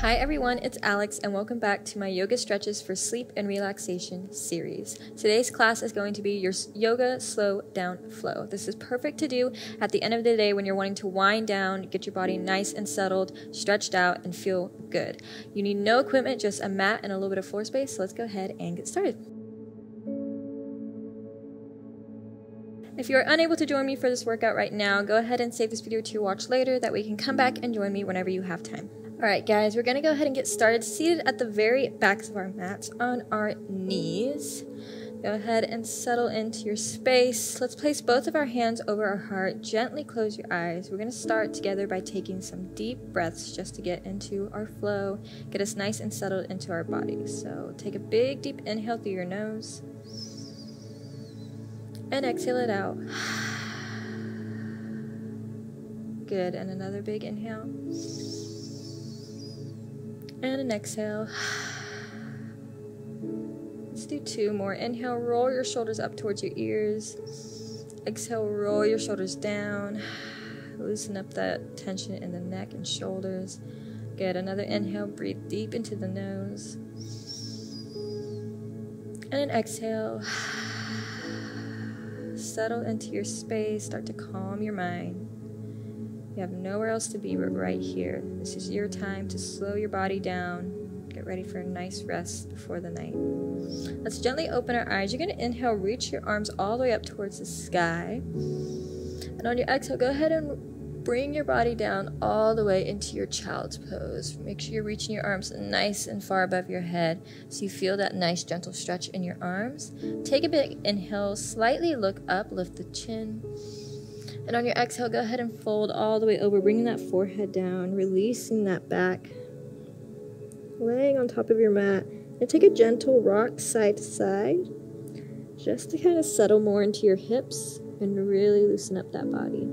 Hi everyone, it's Alex and welcome back to my Yoga Stretches for Sleep and Relaxation series. Today's class is going to be your Yoga Slow Down Flow. This is perfect to do at the end of the day when you're wanting to wind down, get your body nice and settled, stretched out, and feel good. You need no equipment, just a mat and a little bit of floor space, so let's go ahead and get started. If you are unable to join me for this workout right now, go ahead and save this video to watch later, that way you can come back and join me whenever you have time. Alright guys, we're going to go ahead and get started seated at the very backs of our mats on our knees. Go ahead and settle into your space. Let's place both of our hands over our heart. Gently close your eyes. We're going to start together by taking some deep breaths just to get into our flow, get us nice and settled into our bodies. So take a big deep inhale through your nose and exhale it out. Good, and another big inhale. And an exhale. Let's do two more. Inhale, roll your shoulders up towards your ears. Exhale, roll your shoulders down. Loosen up that tension in the neck and shoulders. Good. Another inhale, breathe deep into the nose. And an exhale. Settle into your space. Start to calm your mind. You have nowhere else to be but right here. This is your time to slow your body down. Get ready for a nice rest before the night. Let's gently open our eyes. You're going to inhale, reach your arms all the way up towards the sky. And on your exhale, go ahead and bring your body down all the way into your child's pose. Make sure you're reaching your arms nice and far above your head so you feel that nice gentle stretch in your arms. Take a big inhale, slightly look up, lift the chin. And on your exhale, go ahead and fold all the way over, bringing that forehead down, releasing that back, laying on top of your mat. And take a gentle rock side to side, just to kind of settle more into your hips and really loosen up that body.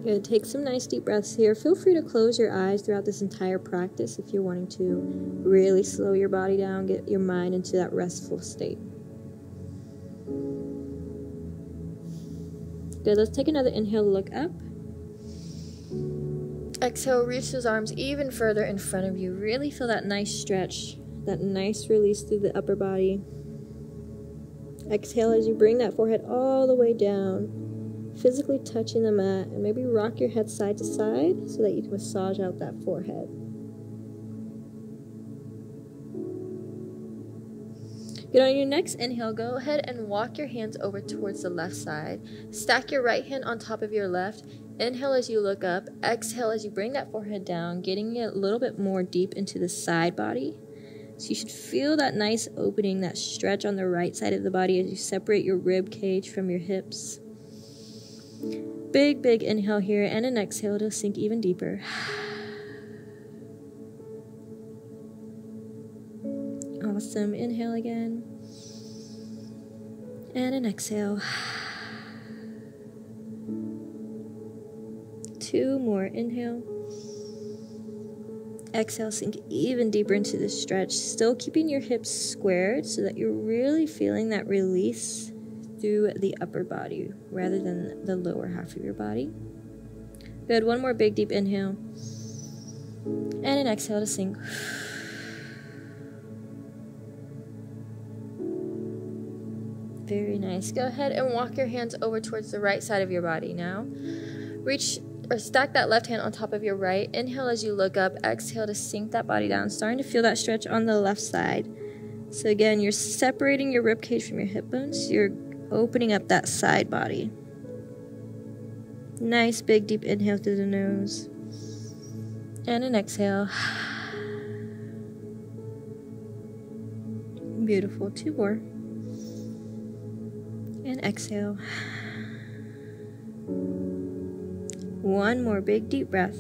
Good, take some nice deep breaths here. Feel free to close your eyes throughout this entire practice if you're wanting to really slow your body down, get your mind into that restful state. Good, let's take another inhale, look up. Exhale, reach those arms even further in front of you. Really feel that nice stretch, that nice release through the upper body. Exhale as you bring that forehead all the way down, physically touching the mat, and maybe rock your head side to side so that you can massage out that forehead. Good, on your next inhale, go ahead and walk your hands over towards the left side. Stack your right hand on top of your left. Inhale as you look up. Exhale as you bring that forehead down, getting it a little bit more deep into the side body. So you should feel that nice opening, that stretch on the right side of the body as you separate your rib cage from your hips. Big, big inhale here and an exhale to sink even deeper. Awesome. Inhale again. And an exhale. Two more. Inhale. Exhale, sink even deeper into the stretch. Still keeping your hips squared so that you're really feeling that release through the upper body rather than the lower half of your body. Good. One more big deep inhale. And an exhale to sink. Very nice. Go ahead and walk your hands over towards the right side of your body now. Reach or stack that left hand on top of your right. Inhale as you look up. Exhale to sink that body down. Starting to feel that stretch on the left side. So again, you're separating your rib cage from your hip bones. So you're opening up that side body. Nice big deep inhale through the nose. And an exhale. Beautiful. Two more. And exhale. One more big deep breath.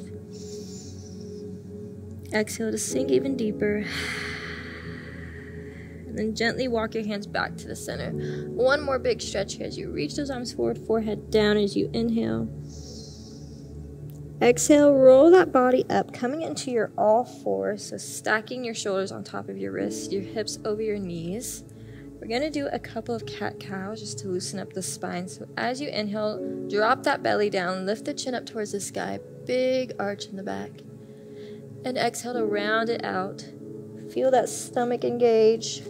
Exhale to sink even deeper. And then gently walk your hands back to the center. One more big stretch here as you reach those arms forward, forehead down as you inhale. Exhale, roll that body up, coming into your all fours. So stacking your shoulders on top of your wrists, your hips over your knees. We're going to do a couple of cat-cows just to loosen up the spine. So as you inhale, drop that belly down, lift the chin up towards the sky, big arch in the back. And exhale to round it out. Feel that stomach engage,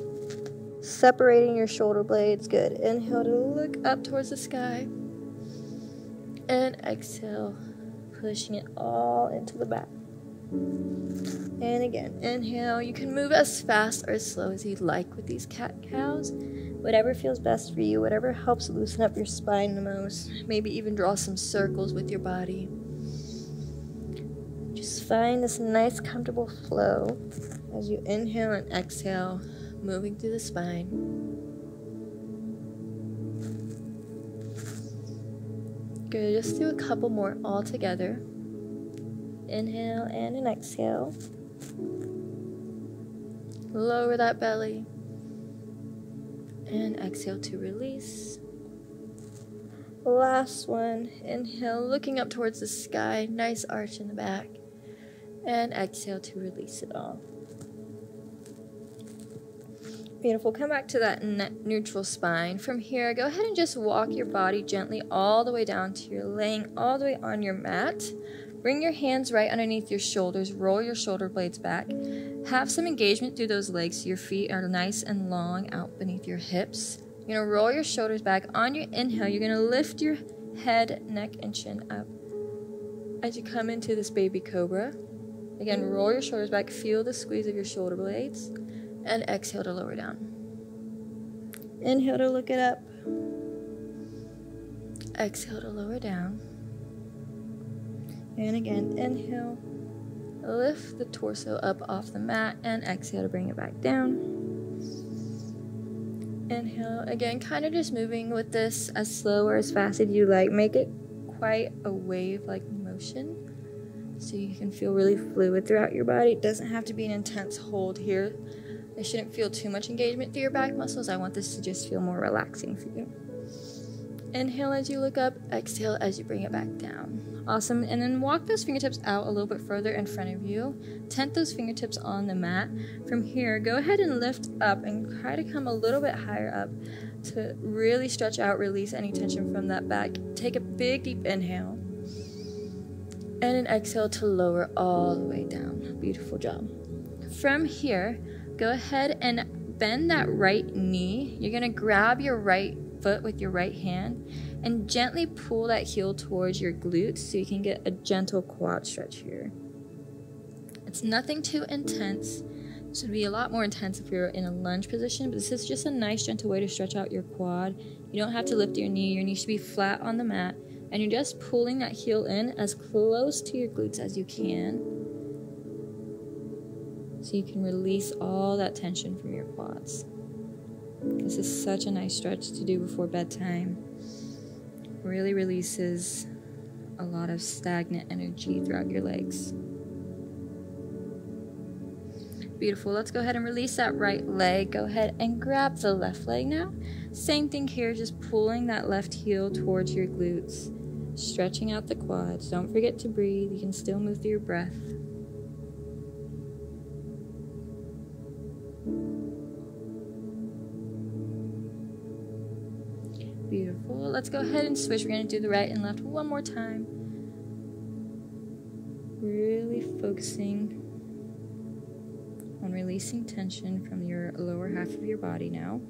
separating your shoulder blades. Good. Inhale to look up towards the sky. And exhale, pushing it all into the back. And again, inhale. You can move as fast or as slow as you'd like with these cat-cows. Whatever feels best for you, whatever helps loosen up your spine the most. Maybe even draw some circles with your body. Just find this nice, comfortable flow as you inhale and exhale, moving through the spine. Good, just do a couple more all together. Inhale and an exhale. Lower that belly. And exhale to release. Last one. Inhale, looking up towards the sky. Nice arch in the back. And exhale to release it all. Beautiful. Come back to that neutral spine. From here, go ahead and just walk your body gently all the way down to your laying all the way on your mat. Bring your hands right underneath your shoulders. Roll your shoulder blades back. Have some engagement through those legs so your feet are nice and long out beneath your hips. You're going to roll your shoulders back. On your inhale, you're going to lift your head, neck, and chin up as you come into this baby cobra. Again, roll your shoulders back. Feel the squeeze of your shoulder blades. And exhale to lower down. Inhale to look it up. Exhale to lower down. And again, inhale. Lift the torso up off the mat. And exhale to bring it back down. Inhale. Again, kind of just moving with this as slow or as fast as you like. Make it quite a wave-like motion so you can feel really fluid throughout your body. It doesn't have to be an intense hold here. I shouldn't feel too much engagement through your back muscles. I want this to just feel more relaxing for you. Inhale as you look up. Exhale as you bring it back down. Awesome. And then walk those fingertips out a little bit further in front of you. Tent those fingertips on the mat. From here, go ahead and lift up and try to come a little bit higher up to really stretch out, release any tension from that back. Take a big, deep inhale. And an exhale to lower all the way down. Beautiful job. From here, go ahead and bend that right knee. You're going to grab your right foot with your right hand and gently pull that heel towards your glutes so you can get a gentle quad stretch here. It's nothing too intense. This would be a lot more intense if you're in a lunge position, but this is just a nice gentle way to stretch out your quad. You don't have to lift your knee. Your knee should be flat on the mat, and you're just pulling that heel in as close to your glutes as you can, so you can release all that tension from your quads. This is such a nice stretch to do before bedtime. Really releases a lot of stagnant energy throughout your legs. Beautiful. Let's go ahead and release that right leg. Go ahead and grab the left leg now. Same thing here, just pulling that left heel towards your glutes, stretching out the quads. Don't forget to breathe. You can still move through your breath. Beautiful. Let's go ahead and switch. We're going to do the right and left one more time. Really focusing on releasing tension from your lower half of your body now.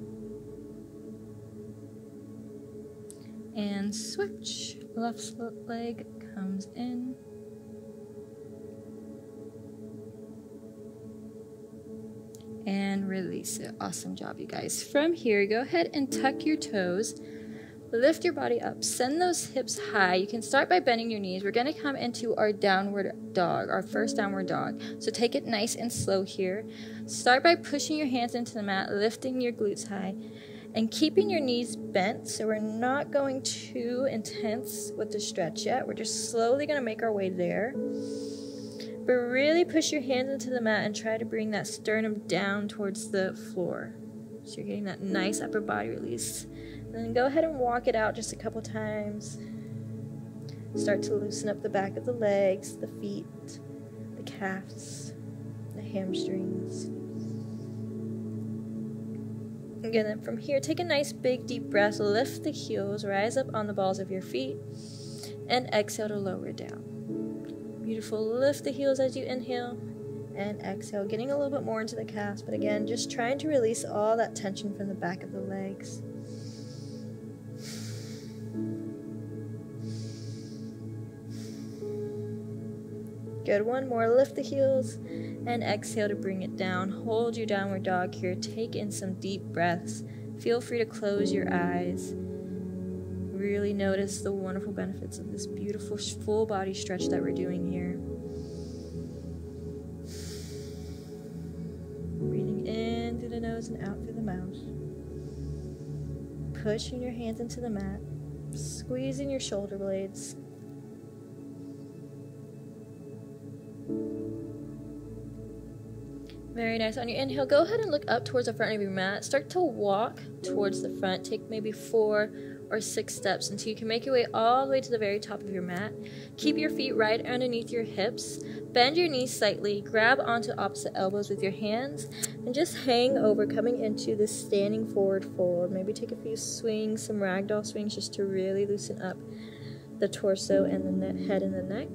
And switch. Left leg comes in. And release it. Awesome job, you guys. From here, go ahead and tuck your toes. Lift your body up. Send those hips high. You can start by bending your knees. We're going to come into our downward dog, our first downward dog. So take it nice and slow here. Start by pushing your hands into the mat, lifting your glutes high, and keeping your knees bent. So we're not going too intense with the stretch yet. We're just slowly going to make our way there. But really push your hands into the mat and try to bring that sternum down towards the floor. So you're getting that nice upper body release. And then go ahead and walk it out just a couple times. Start to loosen up the back of the legs, the feet, the calves, the hamstrings. Again, then from here, take a nice big deep breath. Lift the heels, rise up on the balls of your feet, and exhale to lower down. Beautiful. Lift the heels as you inhale, and exhale, getting a little bit more into the calves, but again, just trying to release all that tension from the back of the legs. Good, one more. Lift the heels and exhale to bring it down. Hold your downward dog here. Take in some deep breaths. Feel free to close your eyes. Really notice the wonderful benefits of this beautiful full body stretch that we're doing here. Breathing in through the nose and out through the mouth. Pushing your hands into the mat. Squeezing your shoulder blades. Very nice. On your inhale, go ahead and look up towards the front of your mat. Start to walk towards the front. Take maybe 4 or 6 steps until you can make your way all the way to the very top of your mat. Keep your feet right underneath your hips. Bend your knees slightly. Grab onto opposite elbows with your hands and just hang over, coming into this standing forward fold. Maybe take a few swings, some ragdoll swings, just to really loosen up the torso and the head and the neck.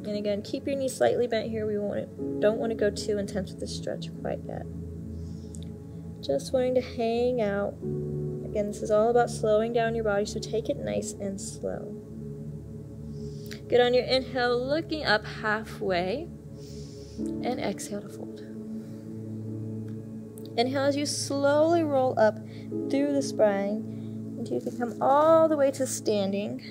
And again, keep your knees slightly bent here. We don't want to go too intense with this stretch quite yet. Just wanting to hang out. Again, this is all about slowing down your body, so take it nice and slow. Good. On your inhale, looking up halfway, and exhale to fold. Inhale as you slowly roll up through the spine until you can come all the way to standing.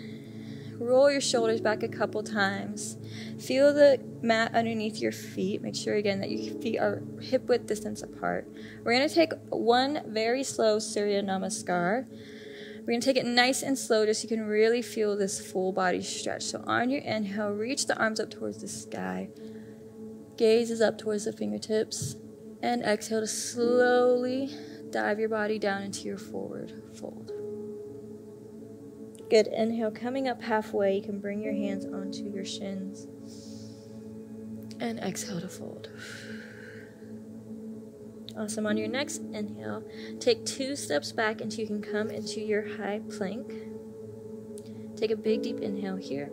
Roll your shoulders back a couple times. Feel the mat underneath your feet. Make sure again that your feet are hip width distance apart. We're going to take one very slow Surya Namaskar. We're going to take it nice and slow just so you can really feel this full body stretch. So on your inhale, reach the arms up towards the sky. Gaze is up towards the fingertips. And exhale to slowly dive your body down into your forward fold. Good. Inhale, coming up halfway, you can bring your hands onto your shins. And exhale to fold. Awesome. On your next inhale, take 2 steps back until you can come into your high plank. Take a big deep inhale here.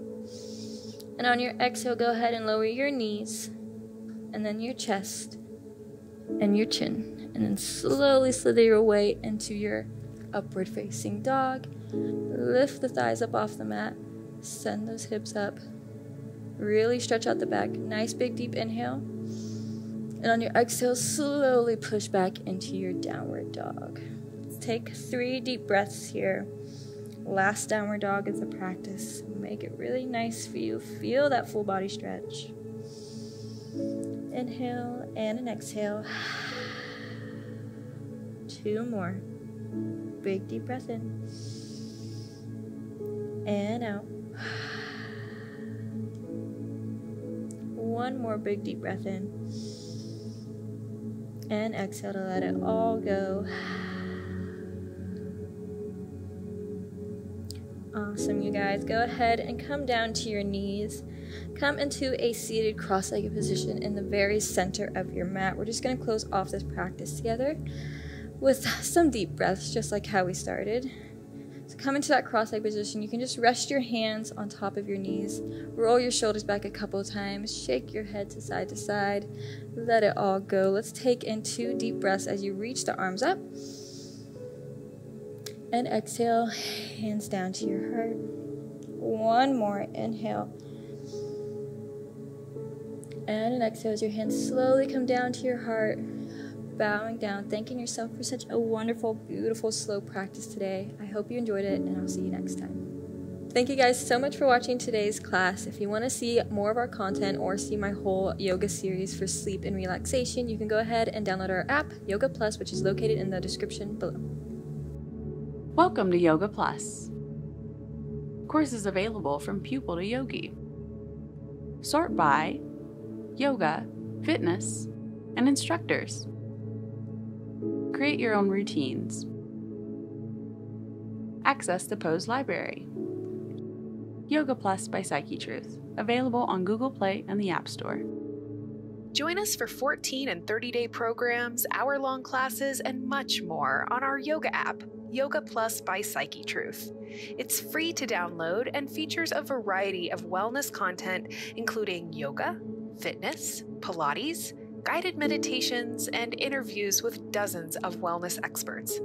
And on your exhale, go ahead and lower your knees, and then your chest, and your chin. And then slowly slither your way into your upward facing dog. Lift the thighs up off the mat. Send those hips up. Really stretch out the back. Nice big deep inhale. And on your exhale, slowly push back into your downward dog. Take 3 deep breaths here. Last downward dog is a practice. Make it really nice for you. Feel that full body stretch. Inhale and an exhale. 2 more. Big deep breath in. And out. 1 more big deep breath in. And exhale to let it all go. Awesome, you guys. Go ahead and come down to your knees. Come into a seated cross-legged position in the very center of your mat. We're just going to close off this practice together with some deep breaths, just like how we started. So come into that cross-legged position. You can just rest your hands on top of your knees. Roll your shoulders back a couple of times. Shake your head to side. Let it all go. Let's take in 2 deep breaths as you reach the arms up. And exhale, hands down to your heart. 1 more. Inhale. And an exhale as your hands slowly come down to your heart. Bowing down, thanking yourself for such a wonderful, beautiful, slow practice today. I hope you enjoyed it, and I'll see you next time. Thank you guys so much for watching today's class. If you want to see more of our content or see my whole yoga series for sleep and relaxation, you can go ahead and download our app, Yoga Plus, which is located in the description below. Welcome to Yoga Plus. Courses available from pupil to yogi. Sort by yoga, fitness, and instructors. Create your own routines. Access the Pose Library. Yoga Plus by Psyche Truth, available on Google Play and the App Store. Join us for 14 and 30-day programs, hour-long classes, and much more on our yoga app, Yoga Plus by Psyche Truth. It's free to download and features a variety of wellness content, including yoga, fitness, Pilates, guided meditations, and interviews with dozens of wellness experts.